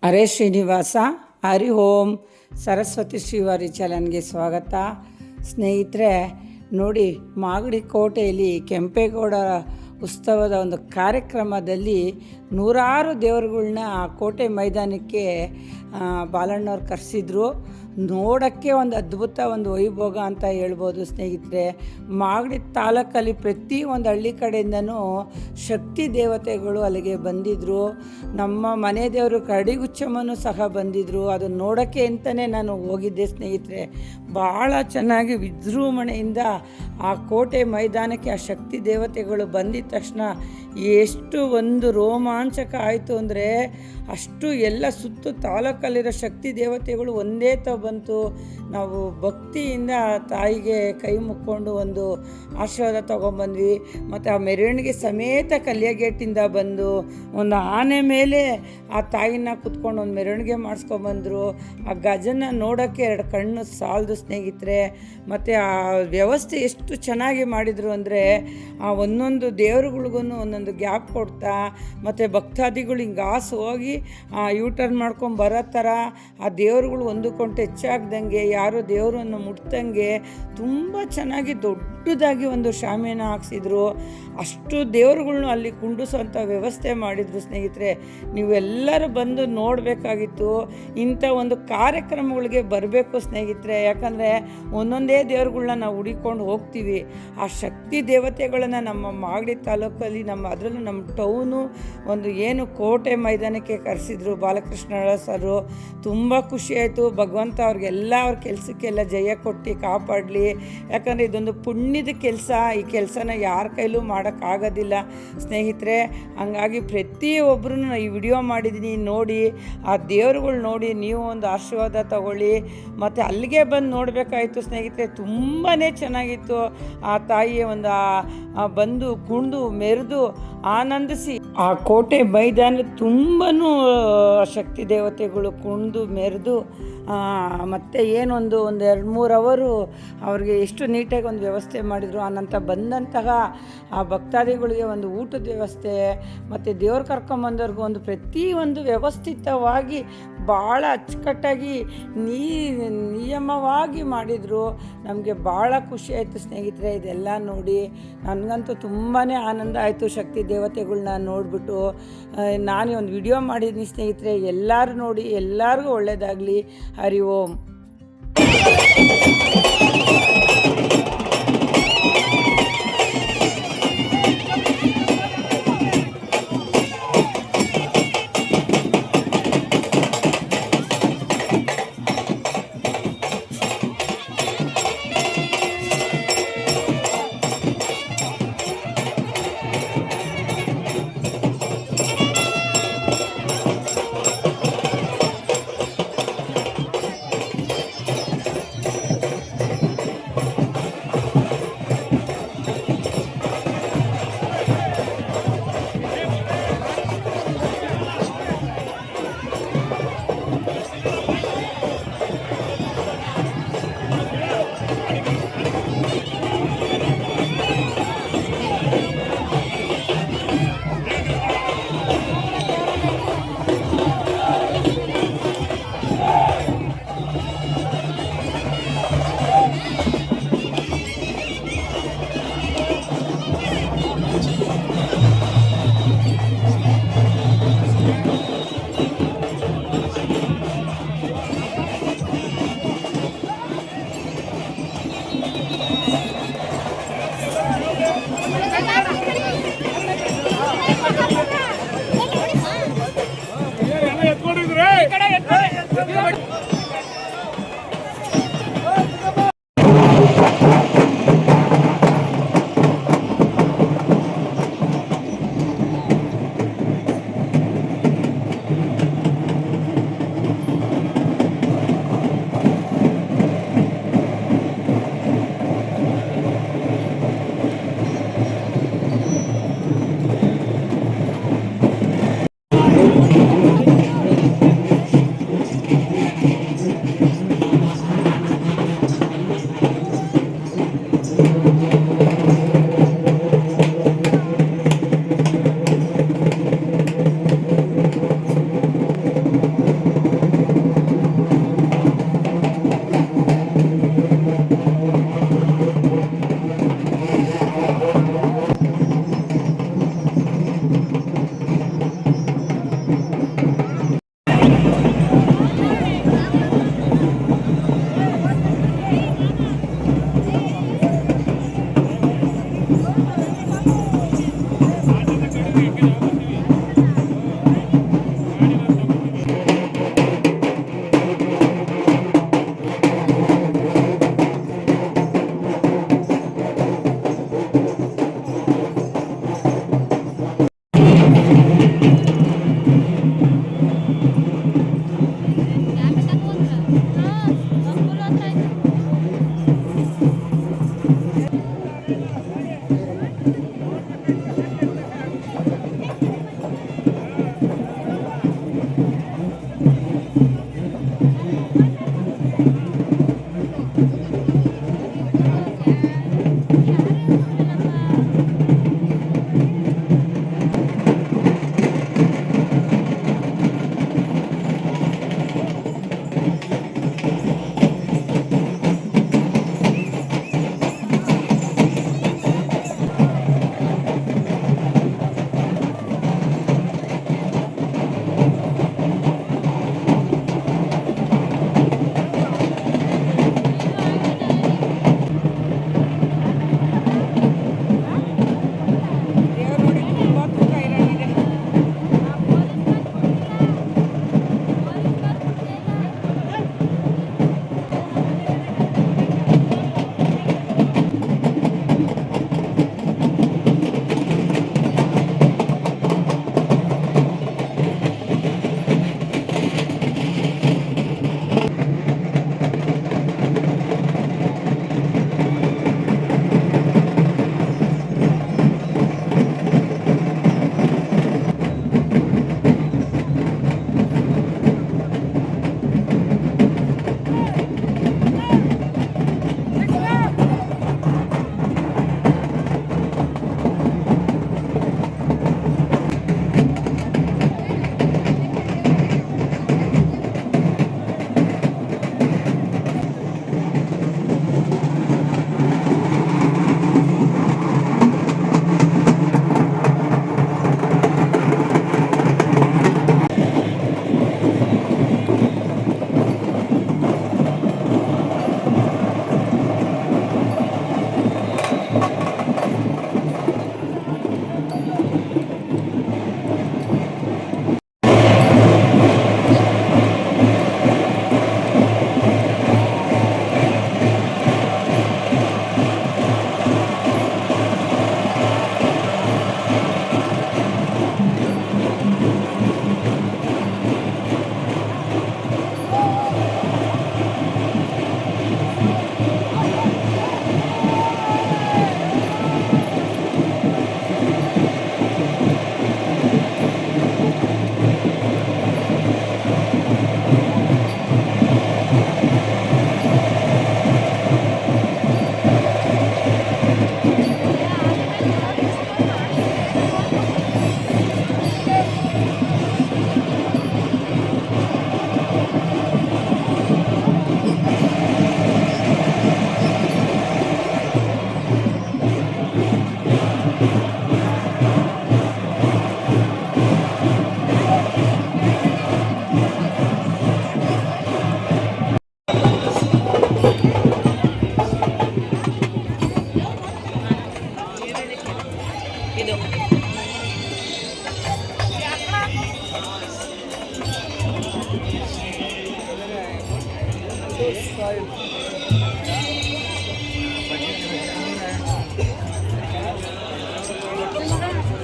ಹರೇ ಶ್ರೀನಿವಾಸ. ಹರಿ ಓಂ. ಸರಸ್ವತಿ ಶ್ರೀವಾರಿ ಚಾನಲ್ಗೆ ಸ್ವಾಗತ. ಸ್ನೇಹಿತರೆ ನೋಡಿ, ಮಾಗಡಿ ಕೋಟೆಯಲ್ಲಿ ಕೆಂಪೇಗೌಡ ಉತ್ಸವದ ಒಂದು ಕಾರ್ಯಕ್ರಮದಲ್ಲಿ ನೂರಾರು ದೇವರುಗಳನ್ನ ಕೋಟೆ ಮೈದಾನಕ್ಕೆ ಬಾಲಣ್ಣವ್ರು ಕರೆಸಿದ್ರು. ನೋಡೋಕ್ಕೆ ಒಂದು ಅದ್ಭುತ, ಒಂದು ವೈಭೋಗ ಅಂತ ಹೇಳ್ಬೋದು ಸ್ನೇಹಿತರೆ. ಮಾಗಡಿ ತಾಲೂಕಲ್ಲಿ ಪ್ರತಿ ಒಂದು ಹಳ್ಳಿ ಕಡೆಯಿಂದನೂ ಶಕ್ತಿ ದೇವತೆಗಳು ಅಲ್ಲಿಗೆ ಬಂದಿದ್ದರು. ನಮ್ಮ ಮನೆ ದೇವರು ಕರಡಿಗುಚ್ಚಮ್ಮನೂ ಸಹ ಬಂದಿದ್ದರು. ಅದನ್ನು ನೋಡೋಕ್ಕೆ ಅಂತಲೇ ನಾನು ಹೋಗಿದ್ದೆ ಸ್ನೇಹಿತರೆ. ಭಾಳ ಚೆನ್ನಾಗಿ ವಿಜೃಂಭಣೆಯಿಂದ ಆ ಕೋಟೆ ಮೈದಾನಕ್ಕೆ ಆ ಶಕ್ತಿ ದೇವತೆಗಳು ಬಂದಿದ್ದ ತಕ್ಷಣ ಎಷ್ಟು ಒಂದು ರೋಮಾಂಚಕ ಆಯಿತು ಅಂದರೆ, ಅಷ್ಟು ಎಲ್ಲ ಸುತ್ತು ತಾಲೂಕಲ್ಲಿರೋ ಶಕ್ತಿ ದೇವತೆಗಳು ಒಂದೇ ಬಂತು. ನಾವು ಭಕ್ತಿಯಿಂದ ತಾಯಿಗೆ ಕೈ ಮುಕ್ಕೊಂಡು ಒಂದು ಆಶೀರ್ವಾದ ತೊಗೊಂಬಂದ್ವಿ. ಮತ್ತು ಆ ಮೆರವಣಿಗೆ ಸಮೇತ ಕಲ್ಯಾಗೇಟಿಂದ ಬಂದು ಒಂದು ಆನೆ ಮೇಲೆ ಆ ತಾಯಿನ ಕುತ್ಕೊಂಡು ಒಂದು ಮೆರವಣಿಗೆ ಮಾಡಿಸ್ಕೊಂಬಂದರು. ಆ ಗಜನ ನೋಡೋಕ್ಕೆ ಎರಡು ಕಣ್ಣು ಸಾಲದು ಸ್ನೇಹಿತರೆ. ಮತ್ತು ಆ ವ್ಯವಸ್ಥೆ ಎಷ್ಟು ಚೆನ್ನಾಗಿ ಮಾಡಿದರು ಅಂದರೆ, ಆ ಒಂದೊಂದು ದೇವರುಗಳಿಗೂ ಒಂದೊಂದು ಗ್ಯಾಪ್ ಕೊಡ್ತಾ, ಮತ್ತು ಭಕ್ತಾದಿಗಳು ಹಿಂಗೆ ಆಸು ಹೋಗಿ ಯೂಟರ್ನ್ ಮಾಡ್ಕೊಂಡು ಬರೋ ಥರ ಆ ದೇವರುಗಳು ಒಂದಕ್ಕೊಂದು ಹೆಚ್ಚಾಗ್ದಂಗೆ, ಯಾರು ದೇವರನ್ನು ಮುಟ್ದಂಗೆ ತುಂಬ ಚೆನ್ನಾಗಿ ದೊಡ್ಡದಾಗಿ ಒಂದು ಶಾಮಿಯಾನ ಹಾಕ್ಸಿದ್ರು. ಅಷ್ಟು ದೇವರುಗಳ್ನು ಅಲ್ಲಿ ಕುಂಡಿಸೋಂಥ ವ್ಯವಸ್ಥೆ ಮಾಡಿದರು ಸ್ನೇಹಿತರೆ. ನೀವೆಲ್ಲರೂ ಬಂದು ನೋಡಬೇಕಾಗಿತ್ತು. ಇಂಥ ಒಂದು ಕಾರ್ಯಕ್ರಮಗಳಿಗೆ ಬರಬೇಕು ಸ್ನೇಹಿತರೆ. ಯಾಕಂದರೆ ಒಂದೊಂದೇ ದೇವರುಗಳ್ನ ನಾವು ಹುಡಿಕೊಂಡು ಹೋಗ್ತೀವಿ. ಆ ಶಕ್ತಿ ದೇವತೆಗಳನ್ನು ನಮ್ಮ ಮಾಗಡಿ ತಾಲೂಕಲ್ಲಿ, ಅದರಲ್ಲೂ ನಮ್ಮ ಟೌನು ಒಂದು ಏನು ಕೋಟೆ ಮೈದಾನಕ್ಕೆ ಕರೆಸಿದ್ರು ಬಾಲಕೃಷ್ಣ ಸರು. ತುಂಬ ಖುಷಿಯಾಯಿತು. ಭಗವಂತ ಅವ್ರಿಗೆಲ್ಲ ಅವ್ರ ಕೆಲಸಕ್ಕೆಲ್ಲ ಜಯ ಕೊಟ್ಟು ಕಾಪಾಡಲಿ. ಯಾಕಂದರೆ ಇದೊಂದು ಪುಣ್ಯದ ಕೆಲಸ. ಈ ಕೆಲಸನ ಯಾರ ಕೈಲೂ ಮಾಡೋಕ್ಕಾಗೋದಿಲ್ಲ ಸ್ನೇಹಿತರೆ. ಹಂಗಾಗಿ ಪ್ರತಿಯೊಬ್ಬರೂ ಈ ವಿಡಿಯೋ ಮಾಡಿದ್ದೀನಿ, ನೋಡಿ ಆ ದೇವರುಗಳು ನೋಡಿ ನೀವು ಒಂದು ಆಶೀರ್ವಾದ ತಗೊಳ್ಳಿ. ಮತ್ತು ಅಲ್ಲಿಗೆ ಬಂದು ನೋಡಬೇಕಾಯಿತು ಸ್ನೇಹಿತರೆ. ತುಂಬಾ ಚೆನ್ನಾಗಿತ್ತು. ಆ ತಾಯಿಯ ಒಂದು ಬಂದು ಕುಣಿದು ಮೆರೆದು ಆನಂದಿಸಿ ಆ ಕೋಟೆ ಮೈದಾನ ತುಂಬನೂ ಶಕ್ತಿ ದೇವತೆಗಳು ಕುಣಿದು ಮೆರೆದು ಮತ್ತು ಏನೊಂದು 2-3 ಅವರು ಅವ್ರಿಗೆ ಎಷ್ಟು ನೀಟಾಗಿ ಒಂದು ವ್ಯವಸ್ಥೆ ಮಾಡಿದರು. ಆನಂತರ ಬಂದಂತಹ ಆ ಭಕ್ತಾದಿಗಳಿಗೆ ಒಂದು ಊಟದ ವ್ಯವಸ್ಥೆ, ಮತ್ತು ದೇವ್ರು ಕರ್ಕೊಂಬಂದವ್ರಿಗೂ ಒಂದು ಪ್ರತಿಯೊಂದು ವ್ಯವಸ್ಥಿತವಾಗಿ ಭಾಳ ಅಚ್ಚುಕಟ್ಟಾಗಿ ನಿಯಮವಾಗಿ ಮಾಡಿದರು. ನಮಗೆ ಭಾಳ ಖುಷಿಯಾಯಿತು ಸ್ನೇಹಿತರೆ ಇದೆಲ್ಲ ನೋಡಿ. ನನಗಂತೂ ತುಂಬಾ ಆನಂದ ಆಯಿತು ಶಕ್ತಿ ದೇವತೆಗಳ್ನ ನೋಡಿಬಿಟ್ಟು. ನಾನು ಒಂದು ವಿಡಿಯೋ ಮಾಡಿದ್ದೀನಿ ಸ್ನೇಹಿತರೆ. ಎಲ್ಲರೂ ನೋಡಿ, ಎಲ್ಲರಿಗೂ ಒಳ್ಳೆಯದಾಗಲಿ. ಹರಿ ಓಂ.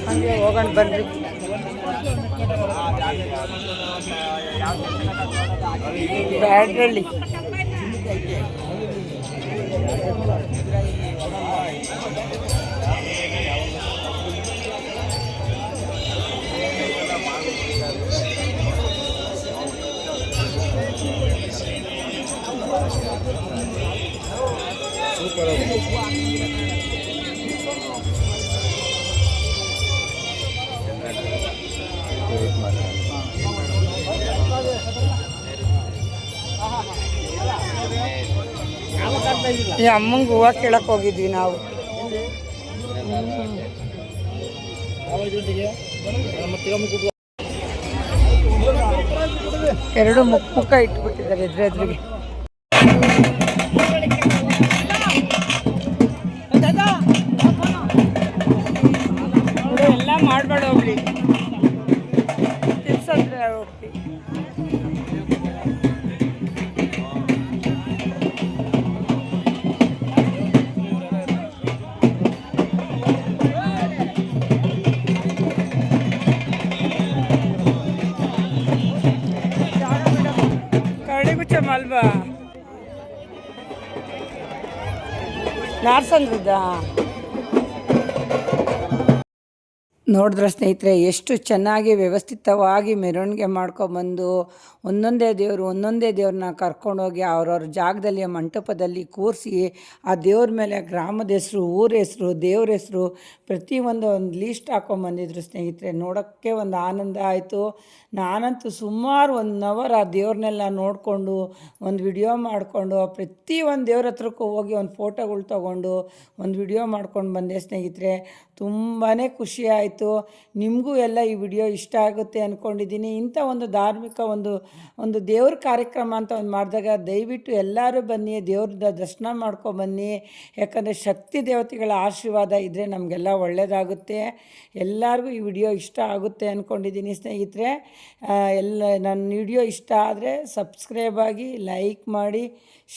ಹಾಗೆ ಹೋಗೋಣ ಬನ್ರಿ. ಬ್ಯಾಡ್ರಳ್ಳಿ ಈ ಅಮ್ಮಂಗೆ ಹೂವು ಕೇಳಕ್ಕೆ ಹೋಗಿದ್ವಿ ನಾವು. ಎರಡು ಮುಖ ಇಟ್ಬಿಟ್ಟಿದ್ದಾರೆ ಎದುರಿಗೆ. ಎಲ್ಲ ಮಾಡಬೇಡ ಹೋಗ್ಲಿ ತಿನ್ಸಂದ್ರೆ ಹೋಗ್ತಿ. ಅಲ್ವಾ ನಾರ್ಸಂದ್ರದ್ದ ನೋಡಿದ್ರೆ ಸ್ನೇಹಿತರೆ ಎಷ್ಟು ಚೆನ್ನಾಗಿ ವ್ಯವಸ್ಥಿತವಾಗಿ ಮೆರವಣಿಗೆ ಮಾಡ್ಕೊಬಂದು ಒಂದೊಂದೇ ದೇವ್ರನ್ನ ಕರ್ಕೊಂಡೋಗಿ ಅವ್ರವ್ರ ಜಾಗದಲ್ಲಿ ಮಂಟಪದಲ್ಲಿ ಕೂರಿಸಿ ಆ ದೇವ್ರ ಮೇಲೆ ಗ್ರಾಮದ ಹೆಸರು, ಊರ ಹೆಸರು, ದೇವ್ರ ಹೆಸರು ಪ್ರತಿಯೊಂದು ಒಂದು ಲೀಸ್ಟ್ ಹಾಕ್ಕೊಂಬಂದಿದ್ರು ಸ್ನೇಹಿತರೆ. ನೋಡೋಕ್ಕೆ ಒಂದು ಆನಂದ ಆಯಿತು. ನಾನಂತೂ ಸುಮಾರು 1 ಅವರ್ ಆ ದೇವ್ರನ್ನೆಲ್ಲ ನೋಡಿಕೊಂಡು ಒಂದು ವಿಡಿಯೋ ಮಾಡಿಕೊಂಡು ಪ್ರತಿಯೊಂದು ದೇವ್ರ ಹತ್ರಕ್ಕೂ ಹೋಗಿ ಒಂದು ಫೋಟೋಗಳು ತೊಗೊಂಡು ಒಂದು ವಿಡಿಯೋ ಮಾಡ್ಕೊಂಡು ಬಂದೆ ಸ್ನೇಹಿತರೆ. ತುಂಬಾ ಖುಷಿ ಆಯಿತು. ನಿಮಗೂ ಎಲ್ಲ ಈ ವಿಡಿಯೋ ಇಷ್ಟ ಆಗುತ್ತೆ ಅಂದ್ಕೊಂಡಿದ್ದೀನಿ. ಇಂಥ ಒಂದು ಧಾರ್ಮಿಕ ಒಂದು ದೇವ್ರ ಕಾರ್ಯಕ್ರಮ ಅಂತ ಒಂದು ಮಾಡಿದಾಗ ದಯವಿಟ್ಟು ಎಲ್ಲರೂ ಬನ್ನಿ, ದೇವ್ರದ ದರ್ಶನ ಮಾಡ್ಕೊಬನ್ನಿ. ಯಾಕಂದರೆ ಶಕ್ತಿ ದೇವತೆಗಳ ಆಶೀರ್ವಾದ ಇದ್ದರೆ ನಮಗೆಲ್ಲ ಒಳ್ಳೆಯದಾಗುತ್ತೆ. ಎಲ್ಲರಿಗೂ ಈ ವಿಡಿಯೋ ಇಷ್ಟ ಆಗುತ್ತೆ ಅಂದ್ಕೊಂಡಿದ್ದೀನಿ ಸ್ನೇಹಿತರೆ. ನನ್ನ ವಿಡಿಯೋ ಇಷ್ಟ ಆದರೆ ಸಬ್ಸ್ಕ್ರೈಬ್ ಆಗಿ, ಲೈಕ್ ಮಾಡಿ,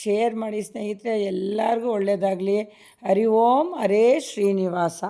ಶೇರ್ ಮಾಡಿ ಸ್ನೇಹಿತರೆ. ಎಲ್ಲರಿಗೂ ಒಳ್ಳೆಯದಾಗಲಿ. ಹರಿ ಓಂ ಹರೇ ಶ್ರೀನಿವಾಸ.